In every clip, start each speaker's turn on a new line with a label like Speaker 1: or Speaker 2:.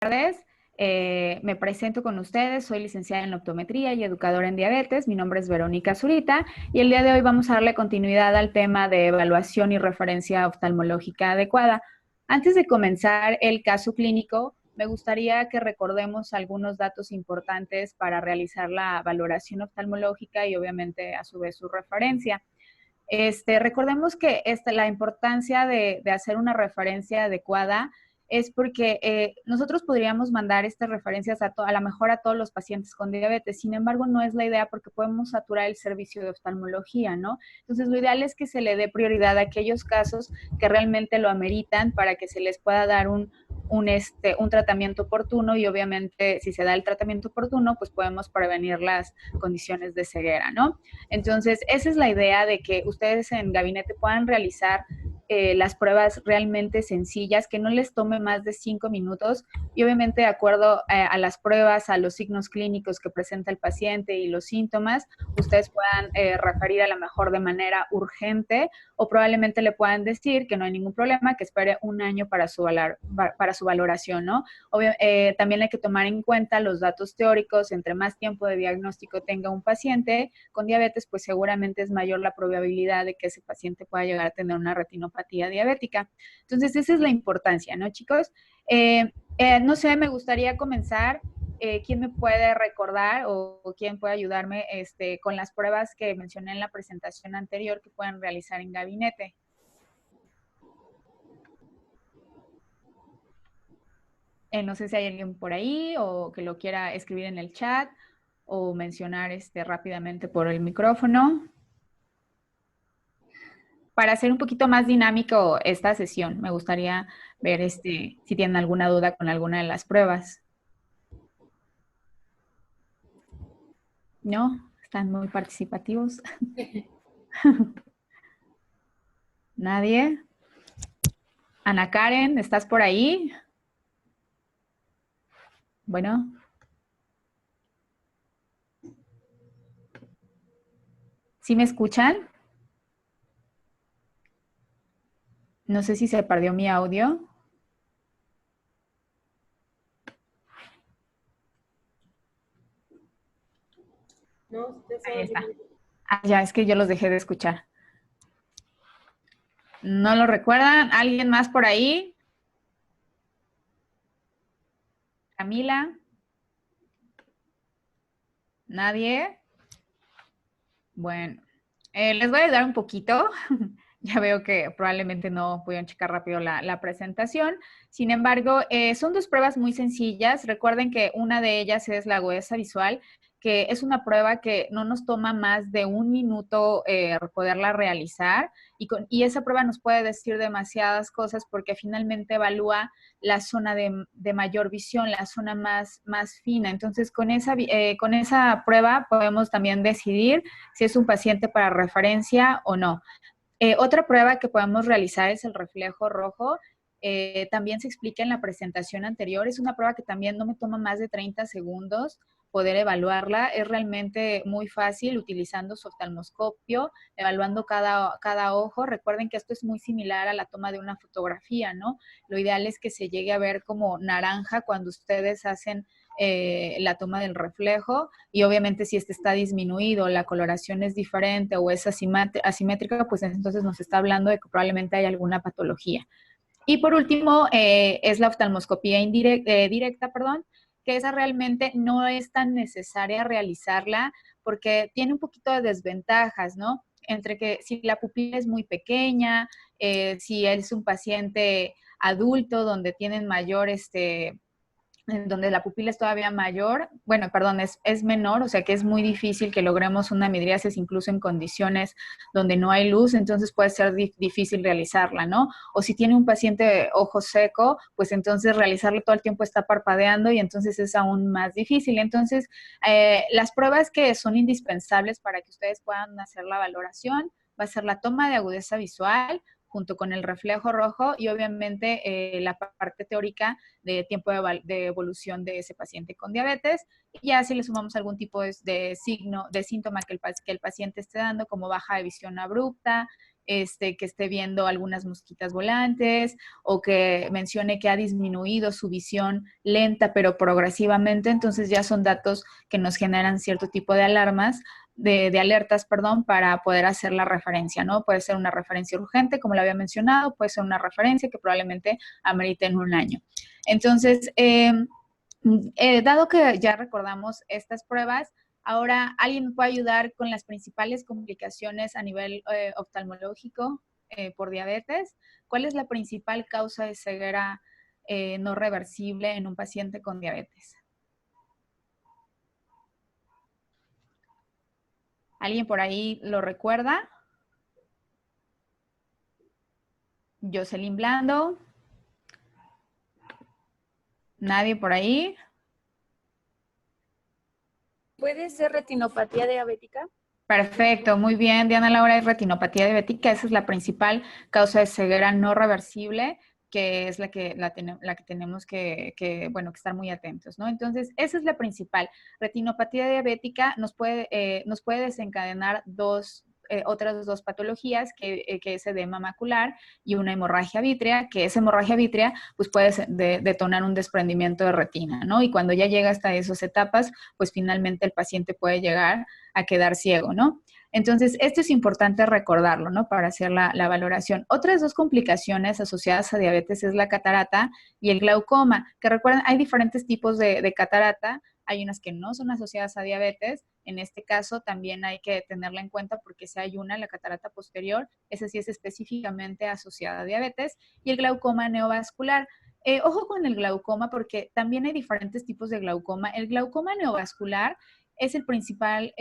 Speaker 1: Tardes. Me presento con ustedes, soy licenciada en optometría y educadora en diabetes. Mi nombre es Verónica Zurita y el día de hoy vamos a darle continuidad al tema de evaluación y referencia oftalmológica adecuada. Antes de comenzar el caso clínico, me gustaría que recordemos algunos datos importantes para realizar la valoración oftalmológica y obviamente a su vez su referencia. Recordemos que la importancia de hacer una referencia adecuada es porque nosotros podríamos mandar estas referencias a lo mejor a todos los pacientes con diabetes. Sin embargo, no es la idea porque podemos saturar el servicio de oftalmología, ¿no? Entonces, lo ideal es que se le dé prioridad a aquellos casos que realmente lo ameritan para que se les pueda dar un tratamiento oportuno y obviamente si se da el tratamiento oportuno, pues podemos prevenir las condiciones de ceguera, ¿no? Entonces, esa es la idea de que ustedes en gabinete puedan realizar las pruebas realmente sencillas, que no les tome más de 5 minutos y obviamente de acuerdo a las pruebas, a los signos clínicos que presenta el paciente y los síntomas, ustedes puedan referir a lo mejor de manera urgente o probablemente le puedan decir que no hay ningún problema, que espere un año para su valoración, ¿no? También hay que tomar en cuenta los datos teóricos. Entre más tiempo de diagnóstico tenga un paciente con diabetes, pues seguramente es mayor la probabilidad de que ese paciente pueda llegar a tener una retinopatía diabética. Entonces, esa es la importancia, ¿no, chicos? No sé, me gustaría comenzar. ¿Quién me puede recordar o quién puede ayudarme con las pruebas que mencioné en la presentación anterior que pueden realizar en gabinete? No sé si hay alguien por ahí o que lo quiera escribir en el chat o mencionar rápidamente por el micrófono. Para hacer un poquito más dinámico esta sesión, me gustaría ver si tienen alguna duda con alguna de las pruebas. ¿No? Están muy participativos. ¿Nadie? Ana Karen, ¿estás por ahí? Bueno. ¿Sí me escuchan? No sé si se perdió mi audio.
Speaker 2: No,
Speaker 1: Ahí está. Ah, ya, es que yo los dejé de escuchar. ¿No lo recuerdan? ¿Alguien más por ahí? ¿Camila? ¿Nadie? Bueno, les voy a ayudar un poquito. Ya veo que probablemente no pudieron checar rápido la presentación. Sin embargo, son dos pruebas muy sencillas. Recuerden que una de ellas es la agudeza visual, que es una prueba que no nos toma más de 1 minuto poderla realizar. Y esa prueba nos puede decir demasiadas cosas porque finalmente evalúa la zona de mayor visión, la zona más fina. Entonces, con esa prueba podemos también decidir si es un paciente para referencia o no. Otra prueba que podemos realizar es el reflejo rojo. También se explica en la presentación anterior. Es una prueba que también no me toma más de 30 segundos poder evaluarla. Es realmente muy fácil utilizando su oftalmoscopio, evaluando cada ojo. Recuerden que esto es muy similar a la toma de una fotografía, ¿no? Lo ideal es que se llegue a ver como naranja cuando ustedes hacen la toma del reflejo y obviamente si está disminuido, la coloración es diferente o es asimétrica, pues entonces nos está hablando de que probablemente hay alguna patología. Y por último, es la oftalmoscopía directa, que esa realmente no es tan necesaria realizarla porque tiene un poquito de desventajas, ¿no? Entre que si la pupila es muy pequeña, si es un paciente adulto donde tienen mayor donde la pupila es todavía mayor, bueno, perdón, es menor, o sea que es muy difícil que logremos una midriasis incluso en condiciones donde no hay luz, entonces puede ser difícil realizarla, ¿no? O si tiene un paciente ojo seco, pues entonces realizarlo todo el tiempo está parpadeando y entonces es aún más difícil. Entonces, las pruebas que son indispensables para que ustedes puedan hacer la valoración va a ser la toma de agudeza visual, junto con el reflejo rojo y obviamente la parte teórica de tiempo de evolución de ese paciente con diabetes. Y ya si le sumamos algún tipo de síntoma que el paciente esté dando, como baja de visión abrupta, que esté viendo algunas mosquitas volantes o que mencione que ha disminuido su visión lenta pero progresivamente. Entonces ya son datos que nos generan cierto tipo de alarmas, de alertas, perdón, para poder hacer la referencia, ¿no? Puede ser una referencia urgente, como lo había mencionado, puede ser una referencia que probablemente amerite en un año. Entonces, dado que ya recordamos estas pruebas, ahora alguien me puede ayudar con las principales complicaciones a nivel oftalmológico por diabetes. ¿Cuál es la principal causa de ceguera no reversible en un paciente con diabetes? ¿Alguien por ahí lo recuerda? Jocelyn Blando. ¿Nadie por ahí?
Speaker 3: ¿Puede ser retinopatía diabética?
Speaker 1: Perfecto, muy bien. Diana Laura, es retinopatía diabética. Esa es la principal causa de ceguera no reversible, que es la que tenemos que estar muy atentos, ¿no? Entonces, esa es la principal. Retinopatía diabética nos puede desencadenar otras dos patologías, que es edema macular y una hemorragia vítrea, que esa hemorragia vítrea pues puede detonar un desprendimiento de retina, ¿no? Y cuando ya llega hasta esas etapas, pues finalmente el paciente puede llegar a quedar ciego, ¿no? Entonces, esto es importante recordarlo, ¿no? Para hacer la valoración. Otras dos complicaciones asociadas a diabetes es la catarata y el glaucoma, que recuerden, hay diferentes tipos de catarata. Hay unas que no son asociadas a diabetes. En este caso también hay que tenerla en cuenta porque si hay una, la catarata posterior, esa sí es específicamente asociada a diabetes, y el glaucoma neovascular. Ojo con el glaucoma porque también hay diferentes tipos de glaucoma. El glaucoma neovascular es la principal,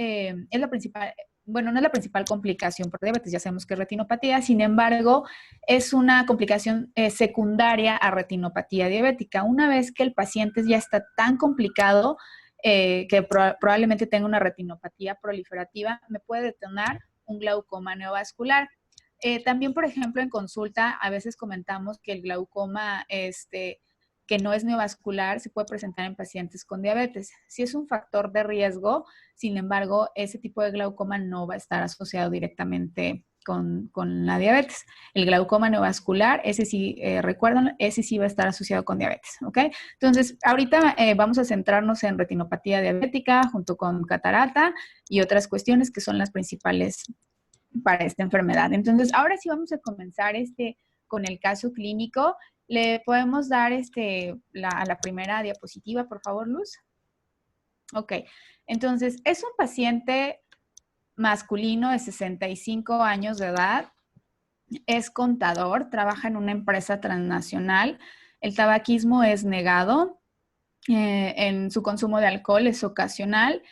Speaker 1: bueno, no es la principal complicación por diabetes, ya sabemos que es retinopatía, sin embargo, es una complicación secundaria a retinopatía diabética. Una vez que el paciente ya está tan complicado que probablemente tenga una retinopatía proliferativa, me puede detonar un glaucoma neovascular. También, por ejemplo, en consulta, a veces comentamos que el glaucoma, que no es neovascular, se puede presentar en pacientes con diabetes. Sí es un factor de riesgo, sin embargo, ese tipo de glaucoma no va a estar asociado directamente con la diabetes. El glaucoma neovascular, ese sí, recuerdan, ese sí va a estar asociado con diabetes, ¿ok? Entonces, ahorita vamos a centrarnos en retinopatía diabética junto con catarata y otras cuestiones que son las principales para esta enfermedad. Entonces, ahora sí vamos a comenzar con el caso clínico. ¿Le podemos dar a la primera diapositiva, por favor, Luz? Ok, entonces es un paciente masculino de 65 años de edad, es contador, trabaja en una empresa transnacional, el tabaquismo es negado, en su consumo de alcohol es ocasional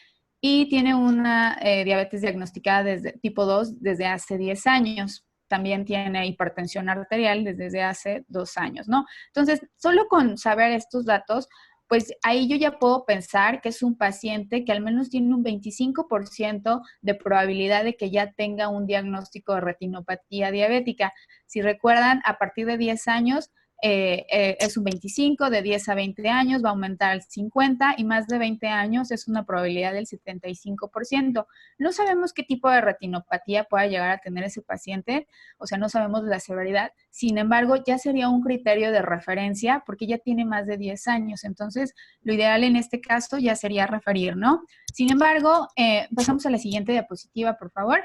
Speaker 1: y tiene una diabetes diagnosticada desde tipo 2 desde hace 10 años. También tiene hipertensión arterial desde hace 2 años, ¿no? Entonces, solo con saber estos datos, pues ahí yo ya puedo pensar que es un paciente que al menos tiene un 25% de probabilidad de que ya tenga un diagnóstico de retinopatía diabética. Si recuerdan, a partir de 10 años, es un 25, de 10 a 20 años va a aumentar al 50 y más de 20 años es una probabilidad del 75%. No sabemos qué tipo de retinopatía pueda llegar a tener ese paciente, o sea, no sabemos la severidad. Sin embargo, ya sería un criterio de referencia porque ya tiene más de 10 años. Entonces, lo ideal en este caso ya sería referir, ¿no? Sin embargo, pasamos a la siguiente diapositiva, por favor.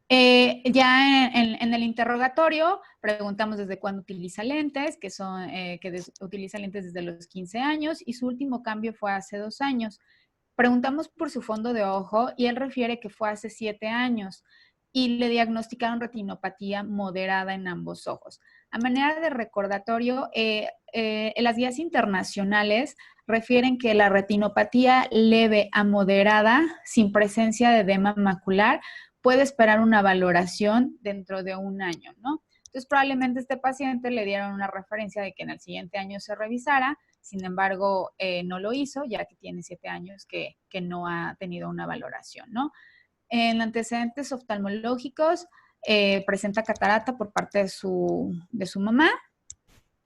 Speaker 1: Ya en el interrogatorio preguntamos desde cuándo utiliza lentes, utiliza lentes desde los 15 años y su último cambio fue hace 2 años. Preguntamos por su fondo de ojo y él refiere que fue hace 7 años y le diagnosticaron retinopatía moderada en ambos ojos. A manera de recordatorio, las guías internacionales refieren que la retinopatía leve a moderada sin presencia de edema macular puede esperar una valoración dentro de 1 año, ¿no? Entonces, probablemente a este paciente le dieron una referencia de que en el siguiente año se revisara, sin embargo, no lo hizo, ya que tiene 7 años que no ha tenido una valoración, ¿no? En antecedentes oftalmológicos, presenta catarata por parte de su mamá.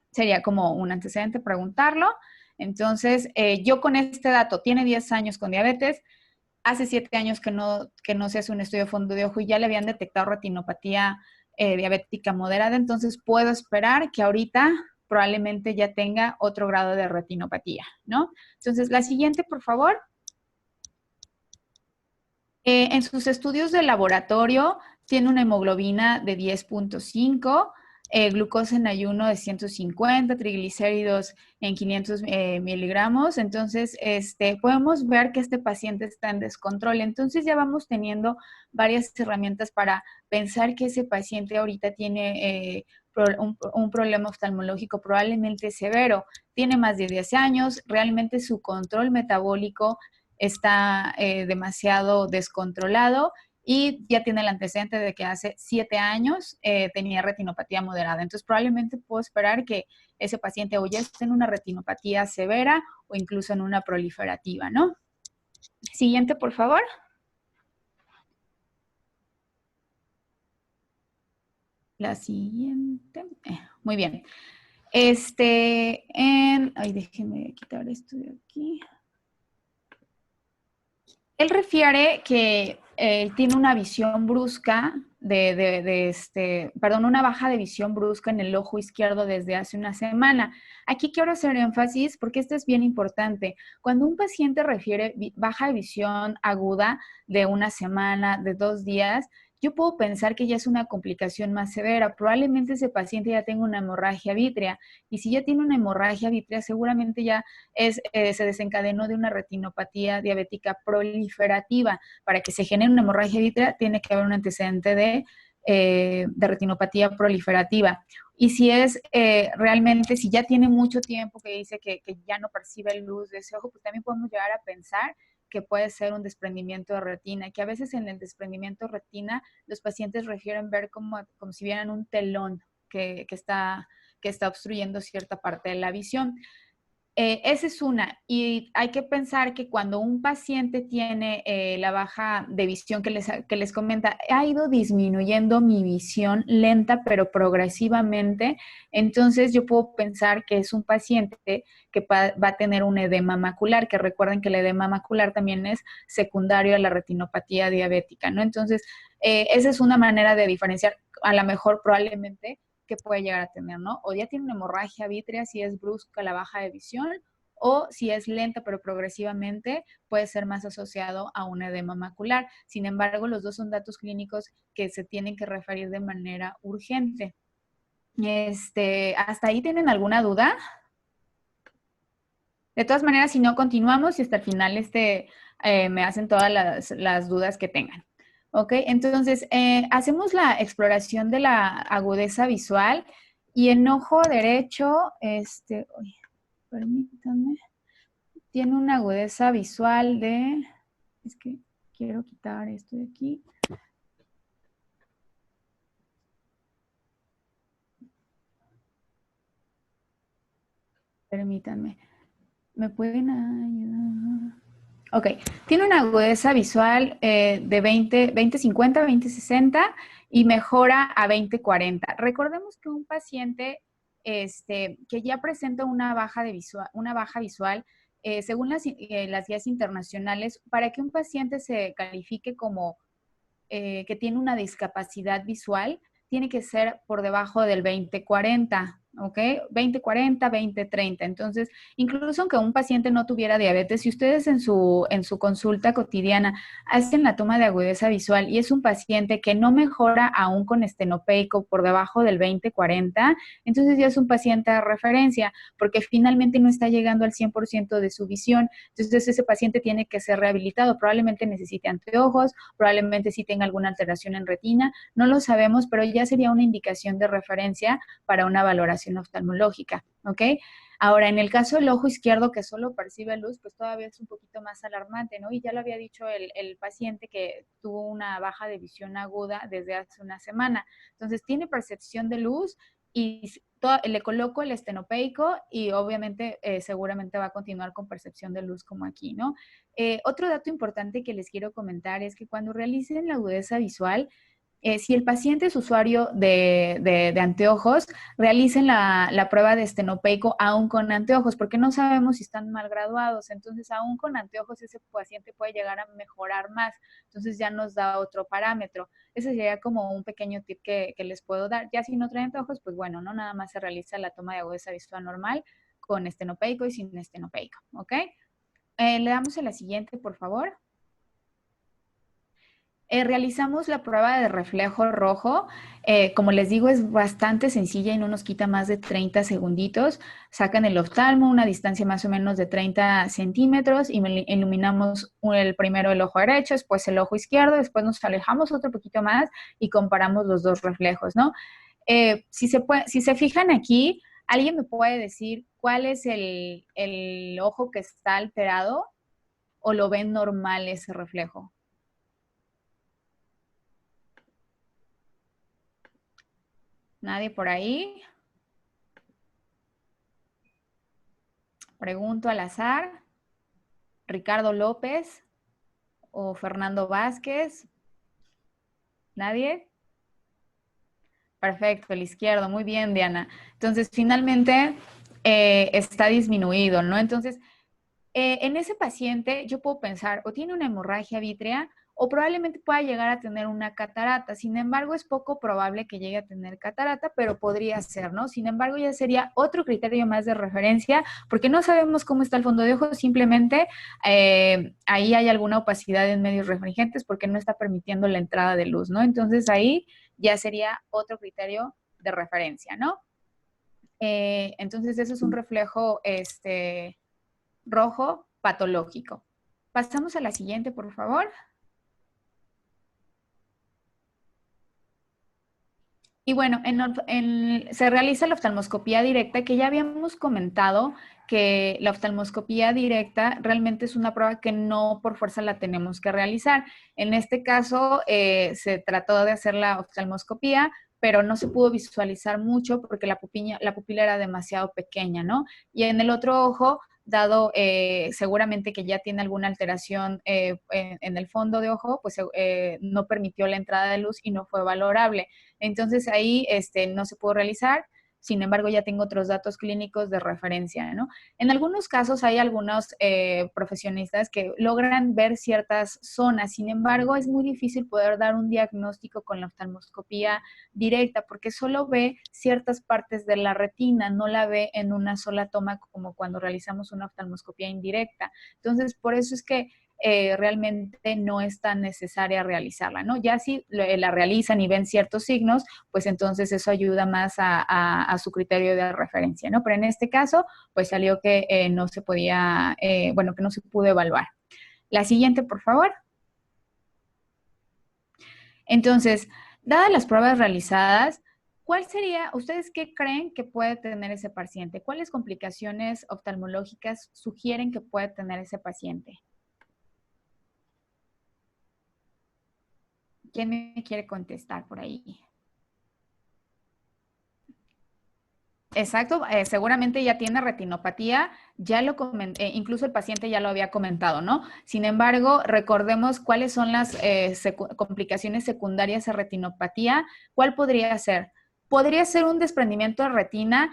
Speaker 1: Sería como un antecedente preguntarlo. Entonces, yo con este dato, tiene 10 años con diabetes, hace 7 años que no se hace un estudio de fondo de ojo y ya le habían detectado retinopatía diabética moderada, entonces puedo esperar que ahorita probablemente ya tenga otro grado de retinopatía, ¿no? Entonces, la siguiente, por favor. En sus estudios de laboratorio tiene una hemoglobina de 10.5, glucosa en ayuno de 150, triglicéridos en 500 miligramos. Entonces, podemos ver que este paciente está en descontrol. Entonces, ya vamos teniendo varias herramientas para pensar que ese paciente ahorita tiene un problema oftalmológico probablemente severo. Tiene más de 10 años, realmente su control metabólico está demasiado descontrolado y ya tiene el antecedente de que hace 7 años tenía retinopatía moderada. Entonces, probablemente puedo esperar que ese paciente o ya esté en una retinopatía severa o incluso en una proliferativa, ¿no? Siguiente, por favor. La siguiente. Muy bien. Ay, déjenme quitar esto de aquí. Él refiere que tiene una visión brusca una baja de visión brusca en el ojo izquierdo desde hace una semana. Aquí quiero hacer énfasis porque esto es bien importante. Cuando un paciente refiere baja de visión aguda de una semana, de 2 días, yo puedo pensar que ya es una complicación más severa. Probablemente ese paciente ya tenga una hemorragia vítrea y si ya tiene una hemorragia vítrea, seguramente ya se desencadenó de una retinopatía diabética proliferativa. Para que se genere una hemorragia vítrea, tiene que haber un antecedente de retinopatía proliferativa. Y si es realmente, si ya tiene mucho tiempo que dice que ya no percibe luz de ese ojo, pues también podemos llegar a pensar que puede ser un desprendimiento de retina, que a veces en el desprendimiento de retina los pacientes refieren ver como si vieran un telón que está obstruyendo cierta parte de la visión. Esa es una. Y hay que pensar que cuando un paciente tiene la baja de visión que les comenta, ha ido disminuyendo mi visión lenta pero progresivamente, entonces yo puedo pensar que es un paciente que va a tener un edema macular, que recuerden que el edema macular también es secundario a la retinopatía diabética, ¿no? Entonces, esa es una manera de diferenciar, a lo mejor probablemente que puede llegar a tener, ¿no? O ya tiene una hemorragia vítrea si es brusca la baja de visión, o si es lenta pero progresivamente puede ser más asociado a un edema macular. Sin embargo, los dos son datos clínicos que se tienen que referir de manera urgente. ¿Hasta ahí tienen alguna duda? De todas maneras, si no, continuamos y hasta el final me hacen todas las dudas que tengan. Ok, entonces hacemos la exploración de la agudeza visual y en ojo derecho, permítanme, tiene una agudeza visual es que quiero quitar esto de aquí. Permítanme, ¿me pueden ayudar? Ok, tiene una agudeza visual de 20-50, 20-60 y mejora a 20-40. Recordemos que un paciente que ya presenta una baja visual, según las guías internacionales, para que un paciente se califique como que tiene una discapacidad visual, tiene que ser por debajo del 20-40. ¿Ok? 20-40, 20-30. Entonces, incluso aunque un paciente no tuviera diabetes, si ustedes en su consulta cotidiana hacen la toma de agudeza visual y es un paciente que no mejora aún con estenopeico por debajo del 20-40, entonces ya es un paciente de referencia, porque finalmente no está llegando al 100% de su visión. Entonces, ese paciente tiene que ser rehabilitado. Probablemente necesite anteojos, probablemente sí tenga alguna alteración en retina, no lo sabemos, pero ya sería una indicación de referencia para una valoración oftalmológica, ¿ok? Ahora, en el caso del ojo izquierdo que solo percibe luz, pues todavía es un poquito más alarmante, ¿no? Y ya lo había dicho el paciente que tuvo una baja de visión aguda desde hace una semana. Entonces, tiene percepción de luz y le coloco el estenopeico y obviamente seguramente va a continuar con percepción de luz como aquí, ¿no? Otro dato importante que les quiero comentar es que cuando realicen la agudeza visual, Si el paciente es usuario de anteojos, realicen la prueba de estenopeico aún con anteojos, porque no sabemos si están mal graduados. Entonces, aún con anteojos, ese paciente puede llegar a mejorar más. Entonces, ya nos da otro parámetro. Ese sería como un pequeño tip que les puedo dar. Ya si no traen anteojos, pues bueno, no nada más se realiza la toma de agudeza visual normal con estenopeico y sin estenopeico, ¿ok? Le damos a la siguiente, por favor. Realizamos la prueba de reflejo rojo. Como les digo, es bastante sencilla y no nos quita más de 30 segunditos. Sacan el oftalmo, una distancia más o menos de 30 centímetros y iluminamos primero el ojo derecho, después el ojo izquierdo, después nos alejamos otro poquito más y comparamos los dos reflejos, ¿no? Si se fijan aquí, ¿alguien me puede decir cuál es el ojo que está alterado o lo ven normal ese reflejo? ¿Nadie por ahí? Pregunto al azar. ¿Ricardo López o Fernando Vázquez? ¿Nadie? Perfecto, el izquierdo. Muy bien, Diana. Entonces, finalmente está disminuido, ¿no? Entonces, en ese paciente yo puedo pensar o tiene una hemorragia vítrea o probablemente pueda llegar a tener una catarata. Sin embargo, es poco probable que llegue a tener catarata, pero podría ser, ¿no? Sin embargo, ya sería otro criterio más de referencia porque no sabemos cómo está el fondo de ojo, simplemente ahí hay alguna opacidad en medios refringentes porque no está permitiendo la entrada de luz, ¿no? Entonces ahí ya sería otro criterio de referencia, ¿no? Entonces eso es un reflejo, rojo patológico. Pasamos a la siguiente, por favor. Y bueno, se realiza la oftalmoscopía directa, que ya habíamos comentado que la oftalmoscopía directa realmente es una prueba que no por fuerza la tenemos que realizar. En este caso, se trató de hacer la oftalmoscopía, pero no se pudo visualizar mucho porque la pupila era demasiado pequeña, ¿no? Y en el otro ojo, dado seguramente que ya tiene alguna alteración en el fondo de ojo, pues no permitió la entrada de luz y no fue valorable. Entonces ahí no se pudo realizar, sin embargo ya tengo otros datos clínicos de referencia, ¿no? En algunos casos hay algunos profesionistas que logran ver ciertas zonas, sin embargo es muy difícil poder dar un diagnóstico con la oftalmoscopía directa porque solo ve ciertas partes de la retina, no la ve en una sola toma como cuando realizamos una oftalmoscopía indirecta. Entonces por eso es que realmente no es tan necesaria realizarla, ¿no? Ya si la realizan y ven ciertos signos, pues entonces eso ayuda más a su criterio de referencia, ¿no? Pero en este caso, pues salió que no se podía, bueno, que no se pudo evaluar. La siguiente, por favor. Entonces, dadas las pruebas realizadas, ¿cuál sería, ustedes qué creen que puede tener ese paciente? ¿Cuáles complicaciones oftalmológicas sugieren que puede tener ese paciente? ¿Quién me quiere contestar por ahí? Exacto, seguramente ya tiene retinopatía, ya lo comenté, incluso el paciente ya lo había comentado, ¿no? Sin embargo, recordemos cuáles son las complicaciones secundarias a retinopatía. ¿Cuál podría ser? Podría ser un desprendimiento de retina.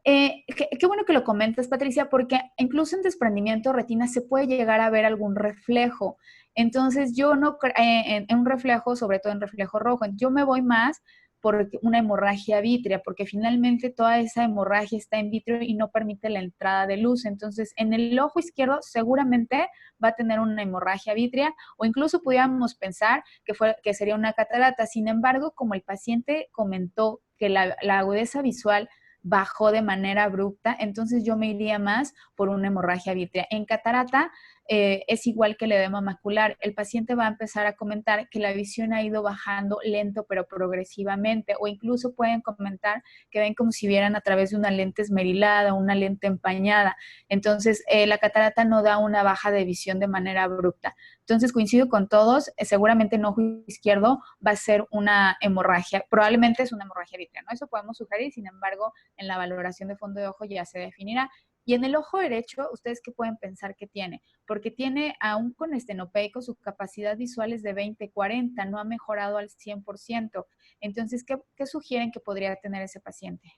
Speaker 1: Qué bueno que lo comentas, Patricia, porque incluso en desprendimiento de retina se puede llegar a ver algún reflejo. Entonces, yo no, en un reflejo, sobre todo en reflejo rojo, yo me voy más por una hemorragia vítrea, porque finalmente toda esa hemorragia está en vítreo y no permite la entrada de luz. Entonces, en el ojo izquierdo seguramente va a tener una hemorragia vítrea o incluso pudiéramos pensar que sería una catarata. Sin embargo, como el paciente comentó que la agudeza visual bajó de manera abrupta, entonces yo me iría más por una hemorragia vítrea. En catarata es igual que el edema macular. El paciente va a empezar a comentar que la visión ha ido bajando lento pero progresivamente, o incluso pueden comentar que ven como si vieran a través de una lente esmerilada o una lente empañada. Entonces la catarata no da una baja de visión de manera abrupta. Entonces coincido con todos, seguramente en ojo izquierdo va a ser una hemorragia, probablemente es una hemorragia vítrea, ¿no? Eso podemos sugerir, sin embargo, en la valoración de fondo de ojo ya se definirá. Y en el ojo derecho, ¿ustedes qué pueden pensar que tiene? Porque tiene, aún con estenopeico, su capacidad visual es de 20/40, no ha mejorado al 100%. Entonces, ¿qué sugieren que podría tener ese paciente?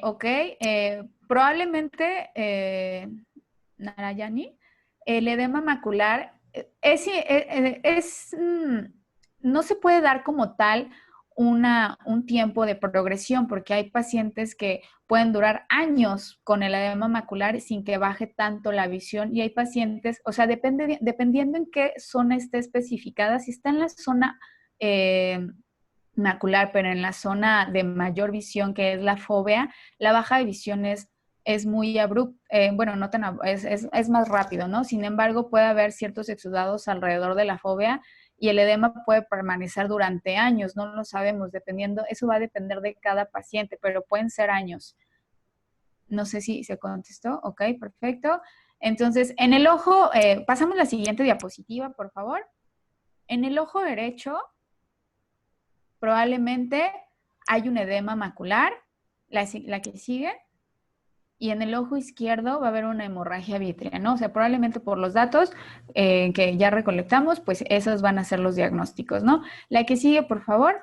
Speaker 1: Ok, probablemente, Narayani, el edema macular no se puede dar como tal un tiempo de progresión, porque hay pacientes que pueden durar años con el edema macular sin que baje tanto la visión, y hay pacientes, o sea, dependiendo en qué zona esté especificada, si está en la zona macular, pero en la zona de mayor visión, que es la fóvea, la baja de visión es muy abrupta, bueno, no tan, es más rápido, ¿no? Sin embargo, puede haber ciertos exudados alrededor de la fóvea y el edema puede permanecer durante años, no lo sabemos, dependiendo, eso va a depender de cada paciente, pero pueden ser años. No sé si se contestó, ok, perfecto. Entonces, en el ojo, pasamos a la siguiente diapositiva, por favor. En el ojo derecho, probablemente hay un edema macular, la que sigue, y en el ojo izquierdo va a haber una hemorragia vítrea, ¿no? O sea, probablemente por los datos que ya recolectamos, pues esos van a ser los diagnósticos, ¿no? La que sigue, por favor.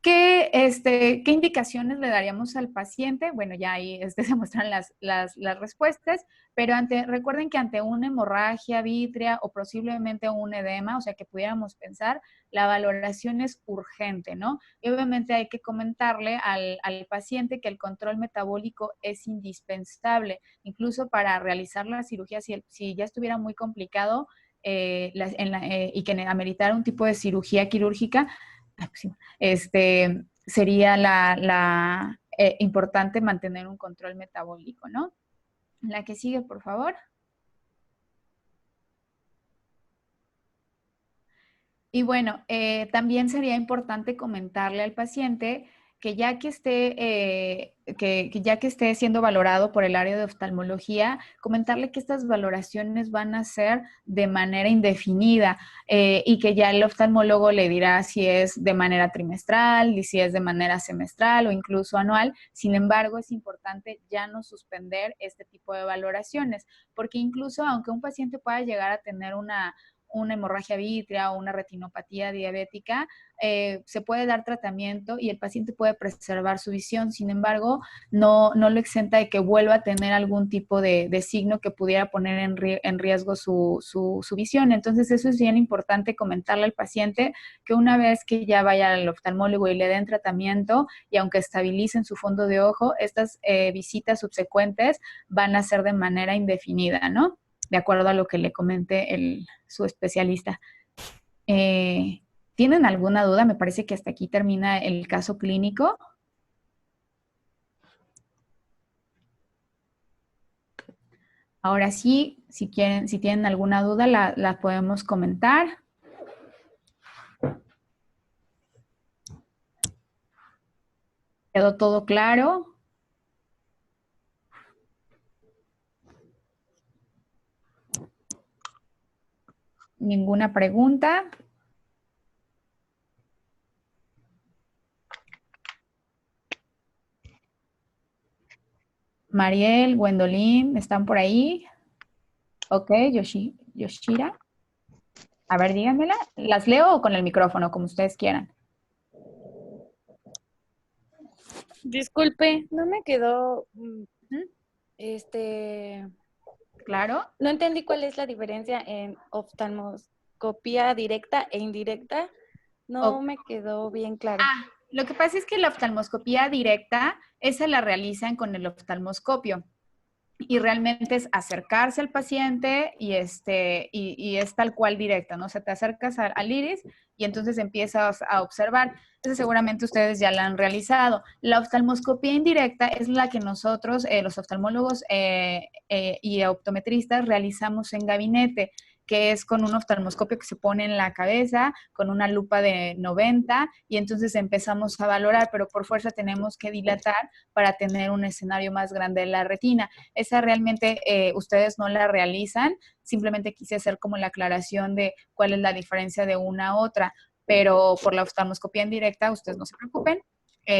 Speaker 1: ¿Qué indicaciones le daríamos al paciente? Bueno, ya ahí se muestran las respuestas, pero recuerden que ante una hemorragia vítrea o posiblemente un edema, o sea, que pudiéramos pensar, la valoración es urgente, ¿no? Y obviamente hay que comentarle al paciente que el control metabólico es indispensable, incluso para realizar la cirugía, si ya estuviera muy complicado y que ameritara un tipo de cirugía quirúrgica, sería importante mantener un control metabólico, ¿no? La que sigue, por favor. Y bueno, también sería importante comentarle al paciente que ya que esté siendo valorado por el área de oftalmología, comentarle que estas valoraciones van a ser de manera indefinida y que ya el oftalmólogo le dirá si es de manera trimestral y si es de manera semestral o incluso anual. Sin embargo, es importante ya no suspender este tipo de valoraciones, porque incluso aunque un paciente pueda llegar a tener una hemorragia vítrea o una retinopatía diabética, se puede dar tratamiento y el paciente puede preservar su visión. Sin embargo, no lo exenta de que vuelva a tener algún tipo de signo que pudiera poner en riesgo su visión. Entonces, eso es bien importante comentarle al paciente, que una vez que ya vaya al oftalmólogo y le den tratamiento, y aunque estabilicen su fondo de ojo, estas visitas subsecuentes van a ser de manera indefinida, ¿no? De acuerdo a lo que le comente su especialista. ¿Tienen alguna duda? Me parece que hasta aquí termina el caso clínico. Ahora sí, si tienen alguna duda, la podemos comentar. ¿Quedó todo claro? ¿Ninguna pregunta? Mariel, Gwendolyn, ¿están por ahí? Ok, Yoshira. A ver, díganmela. ¿Las leo o con el micrófono, como ustedes quieran?
Speaker 3: Disculpe, no me quedó,
Speaker 1: Claro.
Speaker 3: no entendí cuál es la diferencia en oftalmoscopía directa e indirecta. No me quedó bien claro.
Speaker 1: Lo que pasa es que la oftalmoscopía directa, esa la realizan con el oftalmoscopio. Y realmente es acercarse al paciente y es tal cual directo, ¿no? O sea, te acercas al iris y entonces empiezas a observar. Eso seguramente ustedes ya la han realizado. La oftalmoscopía indirecta es la que nosotros, los oftalmólogos y optometristas, realizamos en gabinete, que es con un oftalmoscopio que se pone en la cabeza, con una lupa de 90, y entonces empezamos a valorar, pero por fuerza tenemos que dilatar para tener un escenario más grande de la retina. Esa realmente ustedes no la realizan, simplemente quise hacer como la aclaración de cuál es la diferencia de una a otra, pero por la oftalmoscopía en directa, ustedes no se preocupen,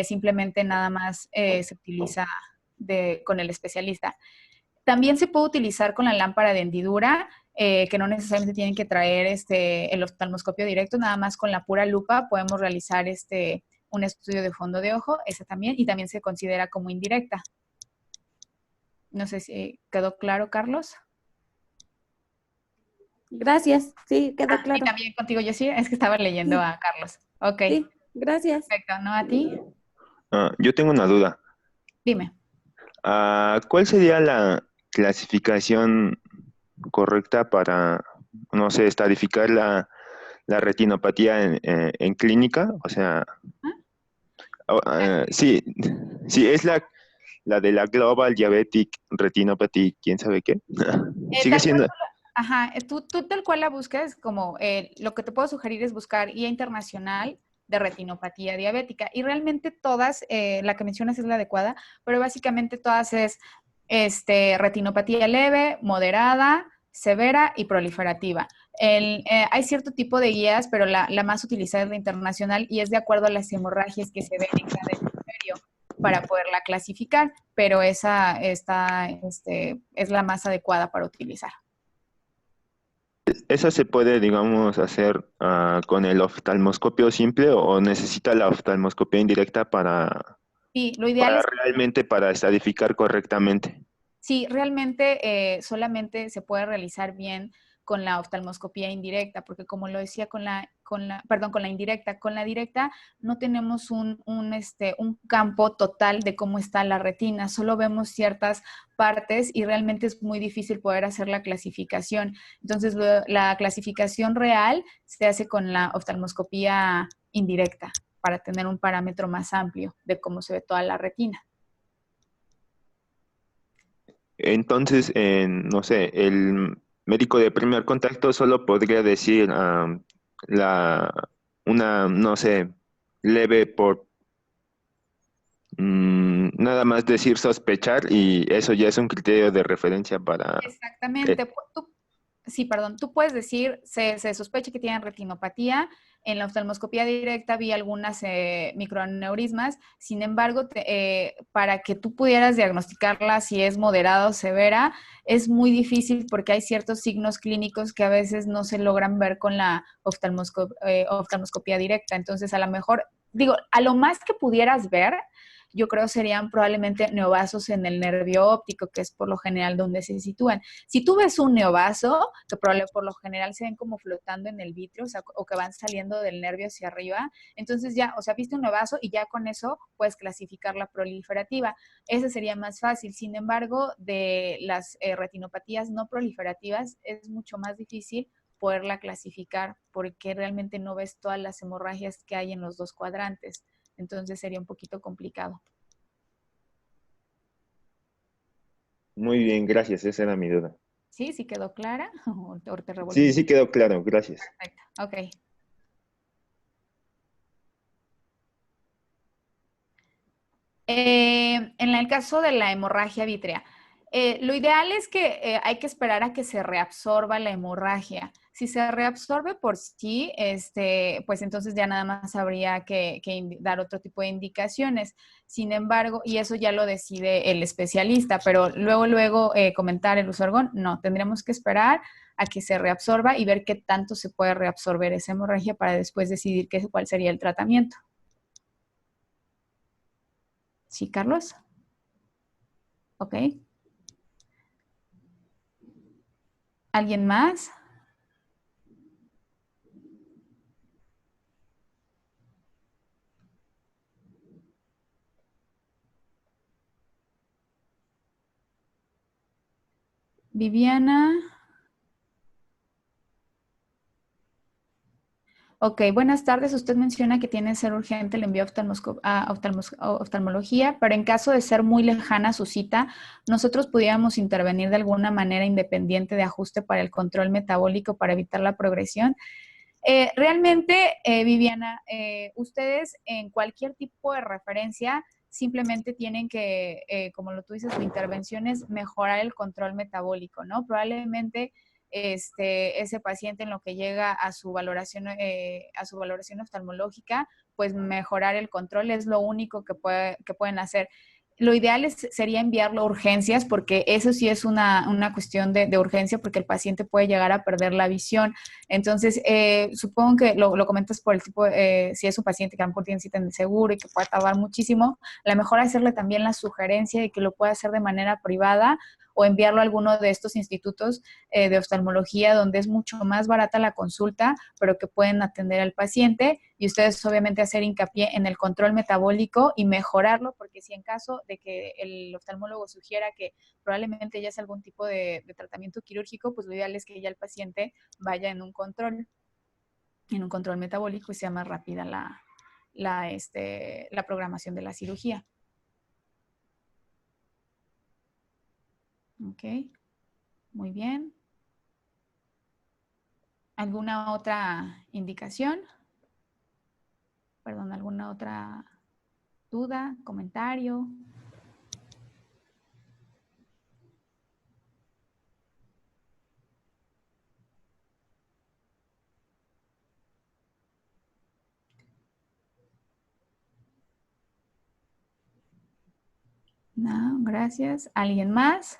Speaker 1: simplemente nada más se utiliza con el especialista. También se puede utilizar con la lámpara de hendidura, que no necesariamente tienen que traer el oftalmoscopio directo, nada más con la pura lupa podemos realizar un estudio de fondo de ojo, ese también, y también se considera como indirecta. No sé si quedó claro, Carlos.
Speaker 3: Gracias, sí, quedó claro.
Speaker 1: Y también contigo, yo sí, es que estaba leyendo
Speaker 3: Sí.
Speaker 1: a Carlos. Ok.
Speaker 3: Sí, gracias.
Speaker 1: Perfecto, ¿no? ¿A ti?
Speaker 4: Yo tengo una duda.
Speaker 1: Dime.
Speaker 4: ¿Cuál sería la clasificación correcta para, no sé, estadificar la retinopatía en clínica? O sea, sí, sí, es la de la Global Diabetic Retinopathy, ¿quién sabe qué? Sigue
Speaker 1: Tal cual,
Speaker 4: siendo.
Speaker 1: ajá, tú tal cual la buscas, como lo que te puedo sugerir es buscar guía internacional de retinopatía diabética. Y realmente todas, la que mencionas es la adecuada, pero básicamente todas es retinopatía leve, moderada, severa y proliferativa. Hay cierto tipo de guías, pero la más utilizada es la internacional y es de acuerdo a las hemorragias que se ven en cada hemisferio para poderla clasificar, pero esa es la más adecuada para utilizar.
Speaker 4: ¿Eso se puede, digamos, hacer con el oftalmoscopio simple o necesita la oftalmoscopia indirecta
Speaker 1: Sí, lo ideal es
Speaker 4: realmente para estadificar correctamente?
Speaker 1: sí, realmente solamente se puede realizar bien con la oftalmoscopía indirecta, porque como lo decía perdón, con la indirecta, con la directa no tenemos un campo total de cómo está la retina, solo vemos ciertas partes y realmente es muy difícil poder hacer la clasificación. Entonces, la clasificación real se hace con la oftalmoscopía indirecta para tener un parámetro más amplio de cómo se ve toda la retina.
Speaker 4: Entonces, no sé, el médico de primer contacto solo podría decir no sé, leve por nada más decir sospechar y eso ya es un criterio de referencia para...
Speaker 1: Exactamente. Sí, perdón, tú puedes decir, se sospecha que tienen retinopatía, en la oftalmoscopía directa vi algunas microaneurismas, sin embargo, para que tú pudieras diagnosticarla si es moderada o severa, es muy difícil porque hay ciertos signos clínicos que a veces no se logran ver con la oftalmoscopía directa. Entonces, a lo mejor, digo, a lo más que pudieras ver, yo creo serían probablemente neovasos en el nervio óptico, que es por lo general donde se sitúan. Si tú ves un neovaso, que por lo general se ven como flotando en el vitrio, o que van saliendo del nervio hacia arriba, entonces ya, o sea, viste un neovaso y ya con eso puedes clasificar la proliferativa. Ese sería más fácil. Sin embargo, de las retinopatías no proliferativas es mucho más difícil poderla clasificar porque realmente no ves todas las hemorragias que hay en los dos cuadrantes. Entonces sería un poquito complicado.
Speaker 4: Muy bien, gracias, esa era mi duda.
Speaker 1: ¿Sí? ¿Sí quedó clara? ¿O te revolví?
Speaker 4: Sí, sí quedó claro, gracias.
Speaker 1: Perfecto, ok. En el caso de la hemorragia vítrea, lo ideal es que hay que esperar a que se reabsorba la hemorragia. Si se reabsorbe por sí, pues entonces ya nada más habría que dar otro tipo de indicaciones. Sin embargo, y eso ya lo decide el especialista, pero luego comentar el uso de argón, no, tendremos que esperar a que se reabsorba y ver qué tanto se puede reabsorber esa hemorragia para después decidir cuál sería el tratamiento. ¿Sí, Carlos? Ok. ¿Alguien más? Viviana. Ok, buenas tardes. Usted menciona que tiene que ser urgente el envío a oftalmología, pero en caso de ser muy lejana su cita, nosotros pudiéramos intervenir de alguna manera independiente de ajuste para el control metabólico para evitar la progresión. Realmente, Viviana, ustedes en cualquier tipo de referencia simplemente tienen que, como lo tú dices, su intervención es mejorar el control metabólico, ¿no? Probablemente ese paciente en lo que llega a su valoración oftalmológica, pues mejorar el control es lo único que pueden hacer. Lo ideal sería enviarlo a urgencias, porque eso sí es una cuestión de urgencia, porque el paciente puede llegar a perder la visión. Entonces, supongo que lo comentas por el tipo, si es un paciente que a lo mejor tiene cita en el seguro y que puede tardar muchísimo, a lo mejor hacerle también la sugerencia de que lo pueda hacer de manera privada o enviarlo a alguno de estos institutos de oftalmología donde es mucho más barata la consulta, pero que pueden atender al paciente, y ustedes obviamente hacer hincapié en el control metabólico y mejorarlo, porque si en caso de que el oftalmólogo sugiera que probablemente ya es algún tipo de tratamiento quirúrgico, pues lo ideal es que ya el paciente vaya en un control metabólico y sea más rápida la programación de la cirugía. Ok, muy bien. ¿Alguna otra indicación? Perdón, ¿alguna otra duda, comentario? No, gracias. ¿Alguien más?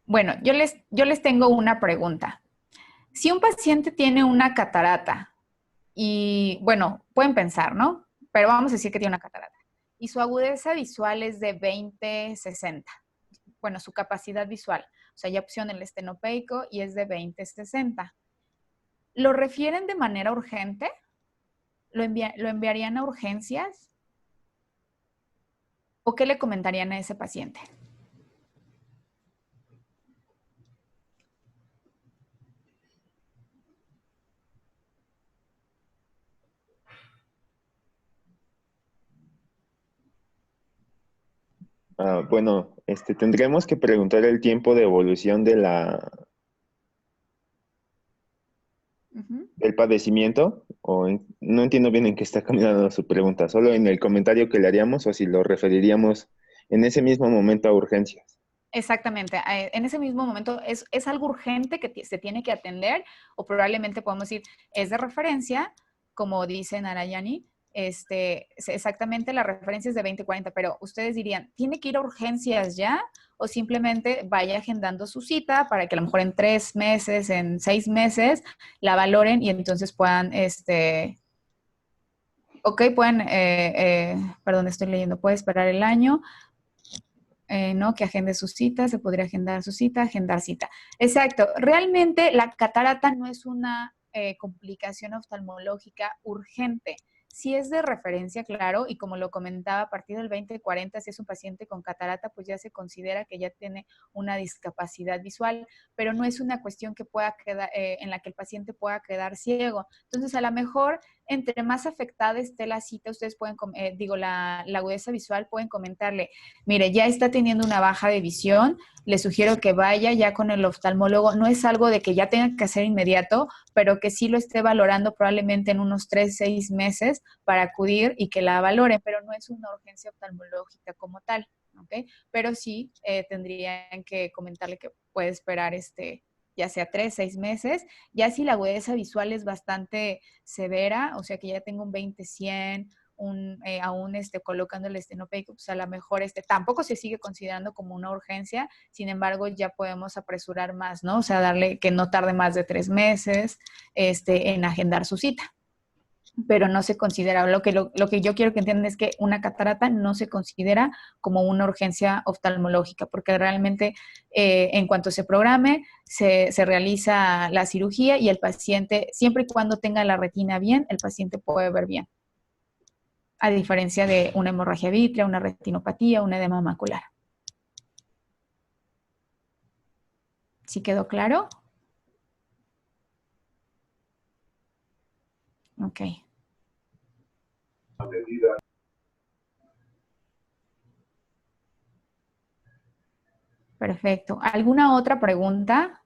Speaker 1: Bueno, yo les tengo una pregunta. Si un paciente tiene una catarata y, bueno, pueden pensar, ¿no? Pero vamos a decir que tiene una catarata y su agudeza visual es de 20/60. Bueno, su capacidad visual. O sea, ya pusieron el estenopeico y es de 20/60. ¿Lo refieren de manera urgente? ¿Lo enviarían a urgencias? ¿O qué le comentarían a ese paciente?
Speaker 4: Bueno, tendremos que preguntar el tiempo de evolución de del padecimiento, no entiendo bien en qué está caminando su pregunta, solo en el comentario que le haríamos o si lo referiríamos en ese mismo momento a urgencias.
Speaker 1: Exactamente. En ese mismo momento es algo urgente que se tiene que atender, o probablemente podemos decir, es de referencia, como dice Narayani, exactamente la referencia es de 20/40, pero ustedes dirían, ¿tiene que ir a urgencias ya? O simplemente vaya agendando su cita para que a lo mejor en 3 meses, en 6 meses, la valoren y entonces puedan, pueden, perdón, estoy leyendo, puede esperar el año. ¿No? Que agende su cita, se podría agendar su cita, agendar cita. Exacto. Realmente la catarata no es una complicación oftalmológica urgente. Si es de referencia, claro, y como lo comentaba, a partir del 20/40, si es un paciente con catarata, pues ya se considera que ya tiene una discapacidad visual, pero no es una cuestión que pueda quedar, en la que el paciente pueda quedar ciego. Entonces, a lo mejor, entre más afectada esté la cita, ustedes pueden, la agudeza visual, pueden comentarle, mire, ya está teniendo una baja de visión, le sugiero que vaya ya con el oftalmólogo. No es algo de que ya tenga que hacer inmediato, pero que sí lo esté valorando probablemente en unos 3, 6 meses para acudir y que la valoren, pero no es una urgencia oftalmológica como tal, ¿ok? Pero sí tendrían que comentarle que puede esperar ya sea 3, 6 meses. Ya si la agudeza visual es bastante severa, o sea que ya tengo un 20/100, aún colocando el estenopeico, pues a lo mejor tampoco se sigue considerando como una urgencia, sin embargo ya podemos apresurar más, ¿no? O sea, darle que no tarde más de 3 meses en agendar su cita. Pero no se considera, lo que yo quiero que entiendan es que una catarata no se considera como una urgencia oftalmológica, porque realmente en cuanto se programe, se realiza la cirugía y el paciente, siempre y cuando tenga la retina bien, el paciente puede ver bien, a diferencia de una hemorragia vítrea, una retinopatía, un edema macular. ¿Sí quedó claro? Ok. Perfecto. ¿Alguna otra pregunta?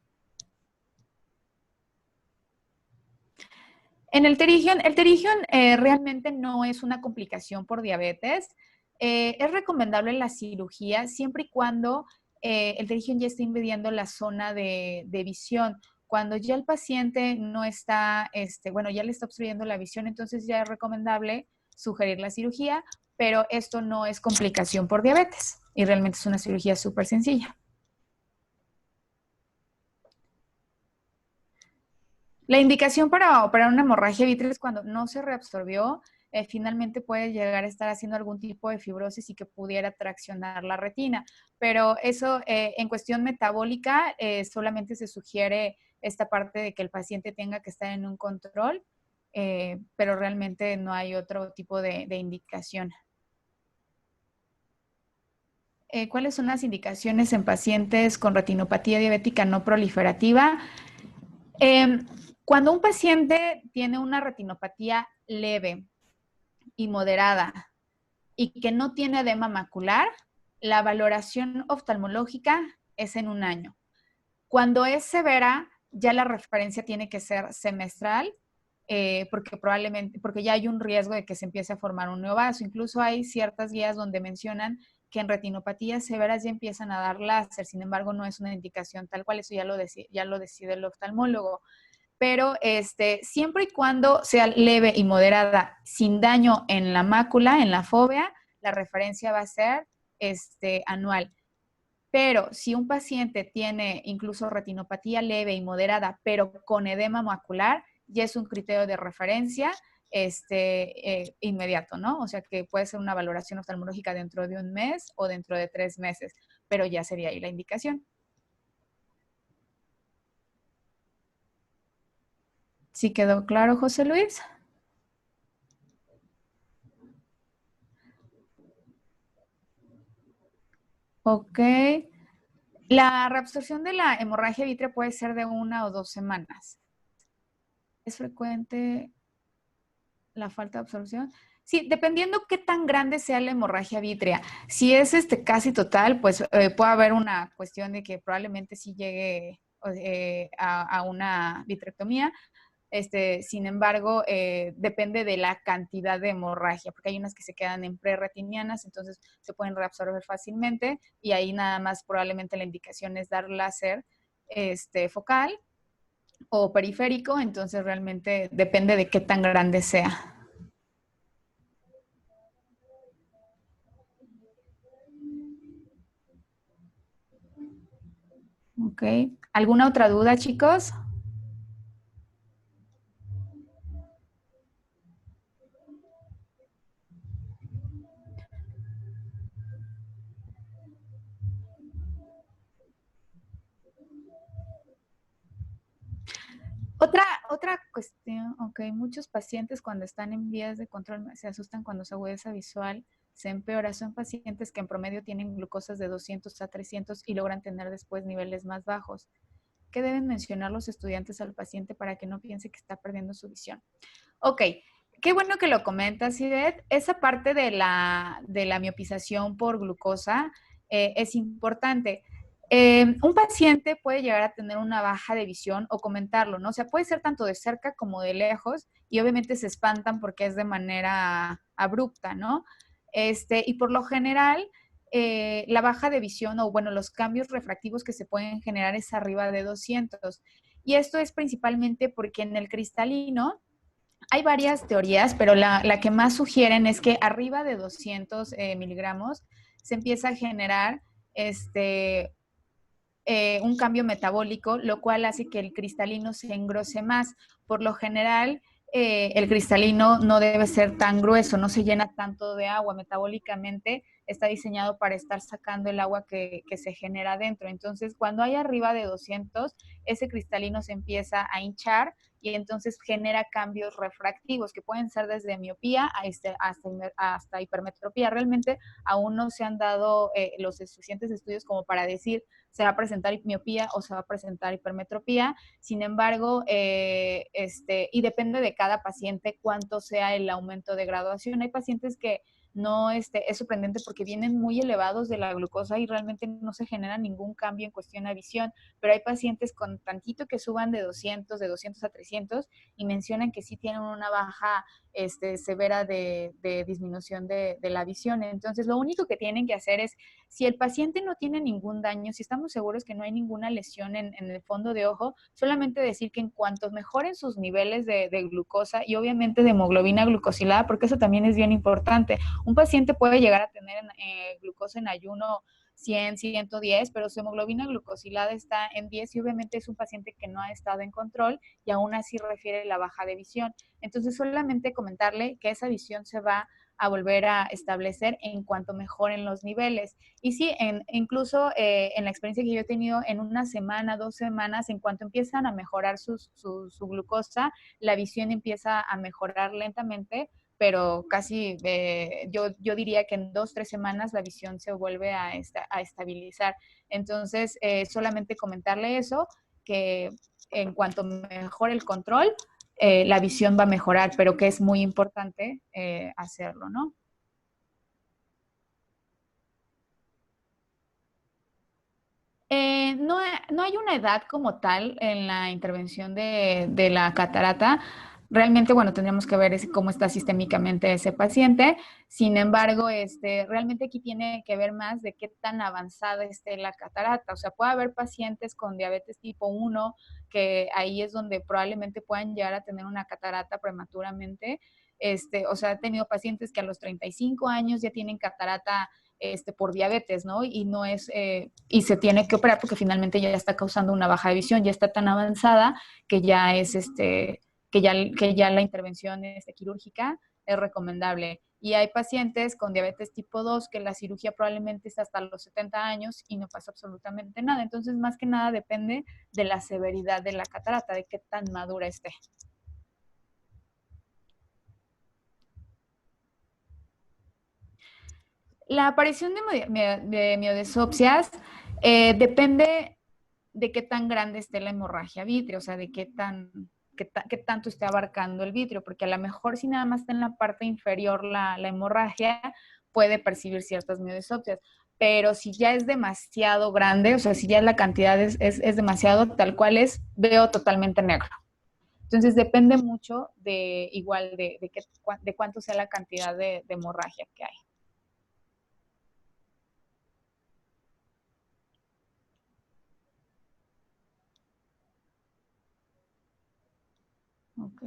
Speaker 1: En el pterigion realmente no es una complicación por diabetes. Es recomendable la cirugía siempre y cuando el terigio ya está invadiendo la zona de visión. Cuando ya el paciente no está, bueno, ya le está obstruyendo la visión, entonces ya es recomendable sugerir la cirugía, pero esto no es complicación por diabetes y realmente es una cirugía súper sencilla. La indicación para operar una hemorragia vitreosa es cuando no se reabsorbió, finalmente puede llegar a estar haciendo algún tipo de fibrosis y que pudiera traccionar la retina. Pero eso en cuestión metabólica solamente se sugiere esta parte de que el paciente tenga que estar en un control, pero realmente no hay otro tipo de indicación. ¿Cuáles son las indicaciones en pacientes con retinopatía diabética no proliferativa? Cuando un paciente tiene una retinopatía leve y moderada y que no tiene edema macular, la valoración oftalmológica es en 1 año. Cuando es severa, ya la referencia tiene que ser semestral, porque ya hay un riesgo de que se empiece a formar un neovaso. Incluso hay ciertas guías donde mencionan que en retinopatías severas ya empiezan a dar láser, sin embargo no es una indicación tal cual, eso ya lo decide el oftalmólogo. Pero siempre y cuando sea leve y moderada, sin daño en la mácula, en la fóvea, la referencia va a ser anual. Pero si un paciente tiene incluso retinopatía leve y moderada, pero con edema macular, ya es un criterio de referencia inmediato, ¿no? O sea que puede ser una valoración oftalmológica dentro de 1 mes o dentro de 3 meses, pero ya sería ahí la indicación. ¿Sí quedó claro, José Luis? Ok. La reabsorción de la hemorragia vitrea puede ser de 1 o 2 semanas. ¿Es frecuente la falta de absorción? Sí, dependiendo qué tan grande sea la hemorragia vitrea. Si es casi total, pues puede haber una cuestión de que probablemente sí llegue a una vitrectomía. Sin embargo, depende de la cantidad de hemorragia, porque hay unas que se quedan en prerretinianas, entonces se pueden reabsorber fácilmente y ahí nada más probablemente la indicación es dar láser focal o periférico, entonces realmente depende de qué tan grande sea. Ok. ¿Alguna otra duda, chicos? Otra cuestión, ok, muchos pacientes cuando están en vías de control se asustan cuando su agudeza visual se empeora. Son pacientes que en promedio tienen glucosas de 200 a 300 y logran tener después niveles más bajos. ¿Qué deben mencionar los estudiantes al paciente para que no piense que está perdiendo su visión? Ok, qué bueno que lo comentas, Ivette. Esa parte de la miopización por glucosa es importante. Un paciente puede llegar a tener una baja de visión o comentarlo, ¿no? O sea, puede ser tanto de cerca como de lejos y obviamente se espantan porque es de manera abrupta, ¿no? Y por lo general, la baja de visión o, bueno, los cambios refractivos que se pueden generar es arriba de 200. Y esto es principalmente porque en el cristalino hay varias teorías, pero la que más sugieren es que arriba de 200 miligramos se empieza a generar un cambio metabólico, lo cual hace que el cristalino se engrose más. Por lo general, el cristalino no debe ser tan grueso, no se llena tanto de agua. Metabólicamente está diseñado para estar sacando el agua que se genera dentro. Entonces, cuando hay arriba de 200, ese cristalino se empieza a hinchar y entonces genera cambios refractivos que pueden ser desde miopía hasta hipermetropía. Realmente aún no se han dado los suficientes estudios como para decir se va a presentar miopía o se va a presentar hipermetropía. Sin embargo, y depende de cada paciente cuánto sea el aumento de graduación. Hay pacientes que no, es sorprendente porque vienen muy elevados de la glucosa y realmente no se genera ningún cambio en cuestión de visión, pero hay pacientes con tantito que suban de 200 a 300 y mencionan que sí tienen una baja severa de disminución de la visión. Entonces, lo único que tienen que hacer es, si el paciente no tiene ningún daño, si estamos seguros que no hay ninguna lesión en el fondo de ojo, solamente decir que en cuanto mejoren sus niveles de glucosa y obviamente de hemoglobina glucosilada, porque eso también es bien importante. Un paciente puede llegar a tener glucosa en ayuno 100, 110, pero su hemoglobina glucosilada está en 10 y obviamente es un paciente que no ha estado en control y aún así refiere la baja de visión. Entonces, solamente comentarle que esa visión se va a volver a establecer en cuanto mejoren los niveles. Y sí, incluso en la experiencia que yo he tenido, en una semana, 2 semanas, en cuanto empiezan a mejorar su glucosa, la visión empieza a mejorar lentamente, pero casi yo diría que en 2, 3 semanas la visión se vuelve a estabilizar. Entonces, solamente comentarle eso, que en cuanto mejore el control, la visión va a mejorar, pero que es muy importante hacerlo, ¿no? No hay una edad como tal en la intervención de la catarata. Realmente, bueno, tendríamos que ver cómo está sistémicamente ese paciente. Sin embargo, realmente aquí tiene que ver más de qué tan avanzada esté la catarata. O sea, puede haber pacientes con diabetes tipo 1, que ahí es donde probablemente puedan llegar a tener una catarata prematuramente. O sea, he tenido pacientes que a los 35 años ya tienen catarata por diabetes, ¿no? Y no es, y se tiene que operar porque finalmente ya está causando una baja de visión, ya está tan avanzada que ya es, que ya la intervención quirúrgica es recomendable. Y hay pacientes con diabetes tipo 2 que la cirugía probablemente es hasta los 70 años y no pasa absolutamente nada. Entonces, más que nada depende de la severidad de la catarata, de qué tan madura esté. La aparición de miodesopsias depende de qué tan grande esté la hemorragia vítrea, o sea, de qué tanto esté abarcando el vitrio, porque a lo mejor si nada más está en la parte inferior la hemorragia, puede percibir ciertas miodesopsias, pero si ya es demasiado grande, o sea, si ya la cantidad es demasiado, tal cual es, veo totalmente negro. Entonces depende mucho de igual de cuánto sea la cantidad de hemorragia que hay. Ok.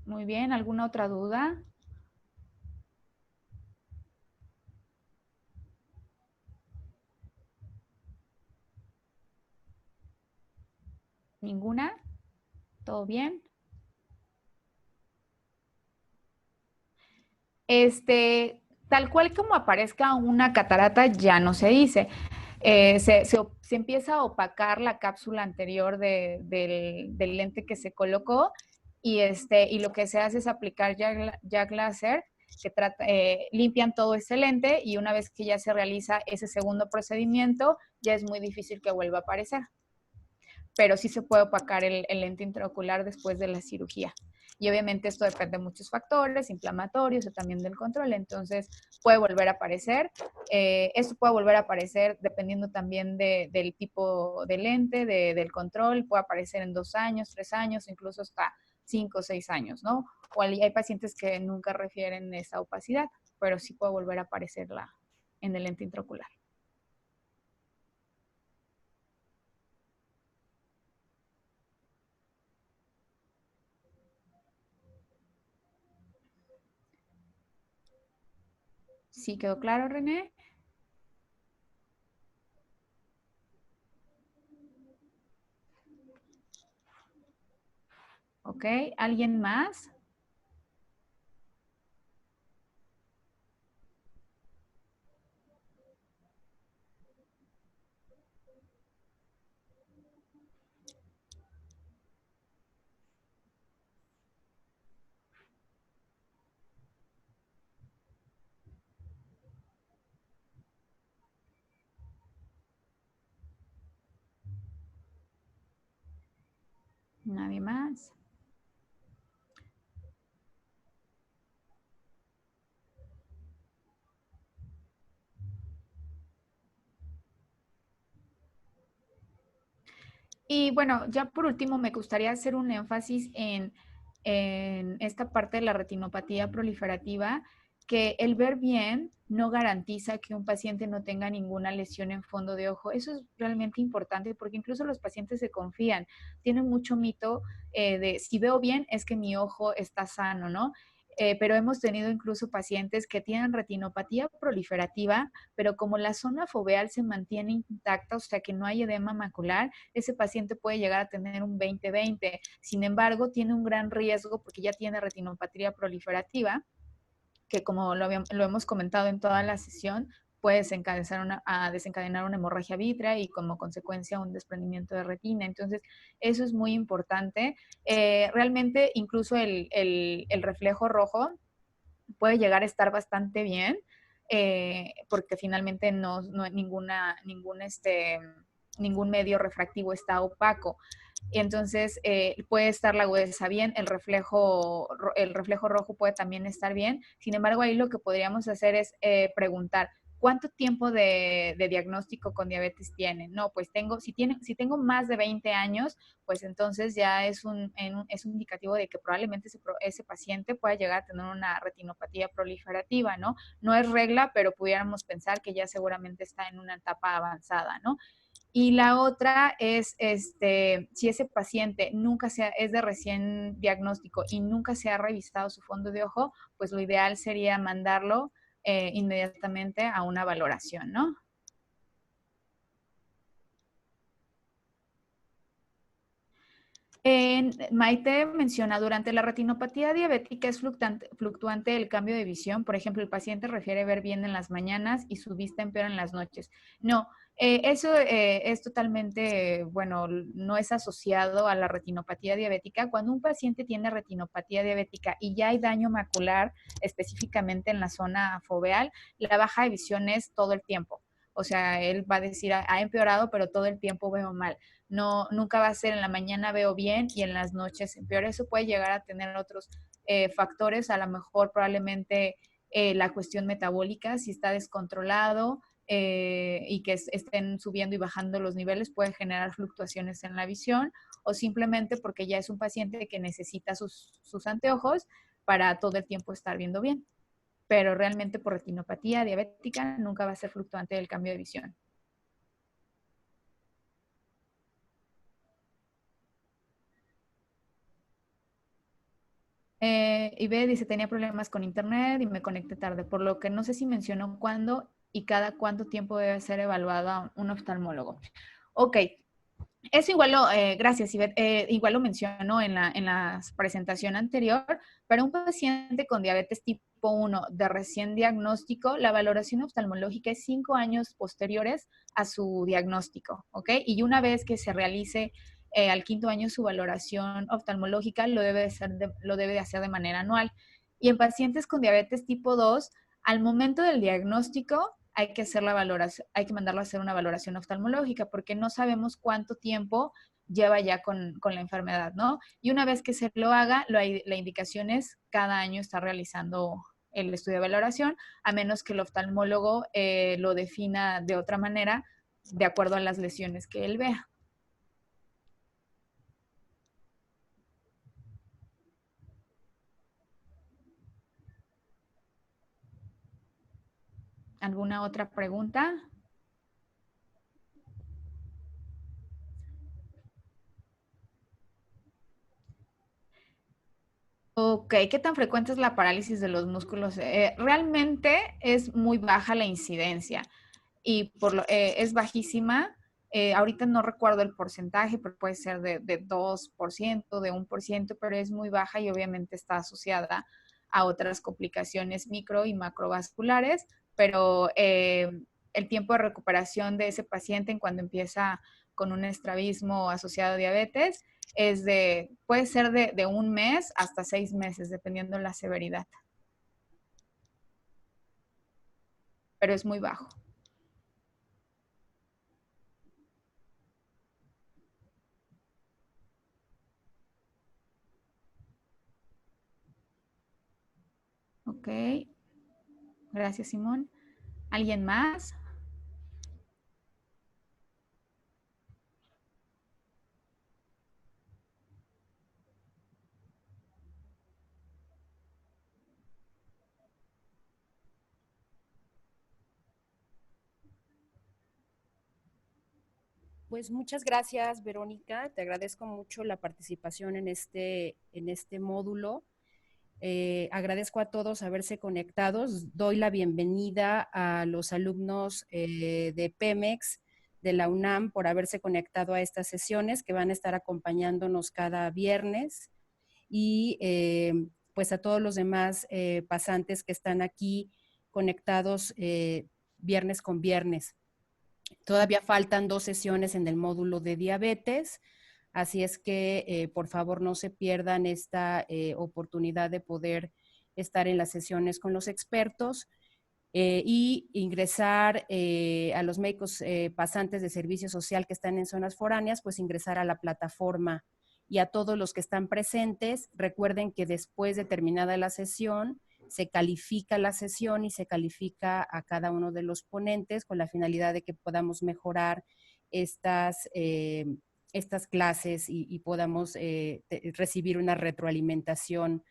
Speaker 1: Muy bien, ¿alguna otra duda? ¿Ninguna? ¿Todo bien? Tal cual como aparezca una catarata, ya no se dice. Se empieza a opacar la cápsula anterior del lente que se colocó y lo que se hace es aplicar Jack Laser, que limpian todo ese lente y una vez que ya se realiza ese segundo procedimiento, ya es muy difícil que vuelva a aparecer. Pero sí se puede opacar el lente intraocular después de la cirugía. Y obviamente esto depende de muchos factores, inflamatorios o también del control, entonces puede volver a aparecer. Esto puede volver a aparecer dependiendo también del tipo de lente, del control, puede aparecer en 2 años, 3 años, incluso hasta 5 o 6 años, ¿no? O hay pacientes que nunca refieren esa opacidad, pero sí puede volver a aparecer en el lente intraocular. ¿Sí quedó claro, René? ¿Ok? ¿Alguien más? ¿Nadie más? Y bueno, ya por último me gustaría hacer un énfasis en esta parte de la retinopatía proliferativa, que el ver bien no garantiza que un paciente no tenga ninguna lesión en fondo de ojo. Eso es realmente importante porque incluso los pacientes se confían, tienen mucho mito de si veo bien es que mi ojo está sano, ¿no? Pero hemos tenido incluso pacientes que tienen retinopatía proliferativa, pero como la zona foveal se mantiene intacta, o sea que no hay edema macular, ese paciente puede llegar a tener un 20-20. Sin embargo, tiene un gran riesgo porque ya tiene retinopatía proliferativa, que como lo hemos comentado en toda la sesión, puede desencadenar una hemorragia vítrea y como consecuencia un desprendimiento de retina. Entonces, eso es muy importante. Realmente, incluso el reflejo rojo puede llegar a estar bastante bien, porque finalmente ningún medio refractivo está opaco. Y entonces puede estar la agudeza bien, el reflejo rojo puede también estar bien. Sin embargo, ahí lo que podríamos hacer es preguntar, ¿cuánto tiempo de diagnóstico con diabetes tiene? No, pues si tengo más de 20 años, pues entonces ya es un indicativo de que probablemente ese paciente pueda llegar a tener una retinopatía proliferativa, ¿no? No es regla, pero pudiéramos pensar que ya seguramente está en una etapa avanzada, ¿no? Y la otra es, si ese paciente es de recién diagnóstico y nunca se ha revisado su fondo de ojo, pues lo ideal sería mandarlo inmediatamente a una valoración, ¿no? Maite menciona, durante la retinopatía diabética es fluctuante el cambio de visión. Por ejemplo, el paciente refiere ver bien en las mañanas y su vista empeora en las noches. No, eso es totalmente, bueno, no es asociado a la retinopatía diabética. Cuando un paciente tiene retinopatía diabética y ya hay daño macular, específicamente en la zona foveal, la baja de visión es todo el tiempo. O sea, él va a decir, ha empeorado, pero todo el tiempo veo mal. No, nunca va a ser en la mañana veo bien y en las noches empeora. Eso puede llegar a tener otros factores, a lo mejor probablemente la cuestión metabólica, si está descontrolado y que estén subiendo y bajando los niveles, puede generar fluctuaciones en la visión, o simplemente porque ya es un paciente que necesita sus anteojos para todo el tiempo estar viendo bien. Pero realmente por retinopatía diabética nunca va a ser fluctuante el cambio de visión. Ibe dice, tenía problemas con internet y me conecté tarde, por lo que no sé si mencionó cuándo y cada cuánto tiempo debe ser evaluado un oftalmólogo. Ok, eso gracias, Ivette, igual lo mencionó en la presentación anterior. Para un paciente con diabetes tipo 1 de recién diagnóstico, la valoración oftalmológica es 5 años posteriores a su diagnóstico, ¿ok? Y una vez que se realice al quinto año su valoración oftalmológica, lo debe de hacer de manera anual. Y en pacientes con diabetes tipo 2, al momento del diagnóstico, hay que hacer la valoración, hay que mandarlo a hacer una valoración oftalmológica porque no sabemos cuánto tiempo lleva ya con la enfermedad, ¿no? Y una vez que se lo haga, la indicación es cada año estar realizando el estudio de valoración, a menos que el oftalmólogo lo defina de otra manera, de acuerdo a las lesiones que él vea. ¿Alguna otra pregunta? Ok, ¿qué tan frecuente es la parálisis de los músculos? Realmente es muy baja la incidencia y es bajísima. Ahorita no recuerdo el porcentaje, pero puede ser de 2%, de 1%, pero es muy baja y obviamente está asociada a otras complicaciones micro y macrovasculares, pero el tiempo de recuperación de ese paciente en cuando empieza con un estrabismo asociado a diabetes puede ser de 1 mes hasta 6 meses, dependiendo de la severidad, pero es muy bajo. Ok, gracias, Simón. ¿Alguien más?
Speaker 2: Pues muchas gracias, Verónica. Te agradezco mucho la participación en este módulo. Agradezco a todos haberse conectados. Doy la bienvenida a los alumnos de Pemex, de la UNAM, por haberse conectado a estas sesiones que van a estar acompañándonos cada viernes. Y pues a todos los demás pasantes que están aquí conectados viernes con viernes. Todavía faltan 2 sesiones en el módulo de diabetes, así es que por favor no se pierdan esta oportunidad de poder estar en las sesiones con los expertos y ingresar a los médicos pasantes de servicio social que están en zonas foráneas, pues ingresar a la plataforma. Y a todos los que están presentes, recuerden que después de terminada la sesión, se califica la sesión y se califica a cada uno de los ponentes con la finalidad de que podamos mejorar estas clases y podamos recibir una retroalimentación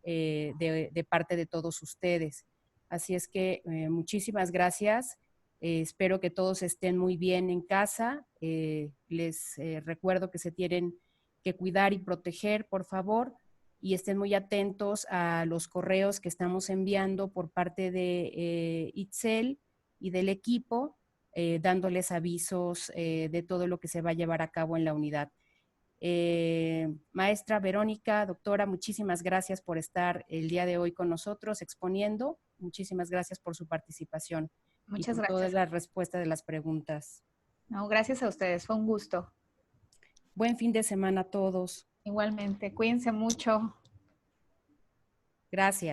Speaker 2: de parte de todos ustedes. Así es que muchísimas gracias. Espero que todos estén muy bien en casa. Les recuerdo que se tienen que cuidar y proteger, por favor, y estén muy atentos a los correos que estamos enviando por parte de Itzel y del equipo, dándoles avisos de todo lo que se va a llevar a cabo en la unidad. Maestra Verónica, doctora, muchísimas gracias por estar el día de hoy con nosotros exponiendo. Muchísimas gracias por su participación.
Speaker 1: Muchas
Speaker 2: y por
Speaker 1: gracias.
Speaker 2: todas las respuestas de las preguntas.
Speaker 1: No, gracias a ustedes, fue un gusto.
Speaker 2: Buen fin de semana a todos.
Speaker 1: Igualmente, cuídense mucho.
Speaker 2: Gracias.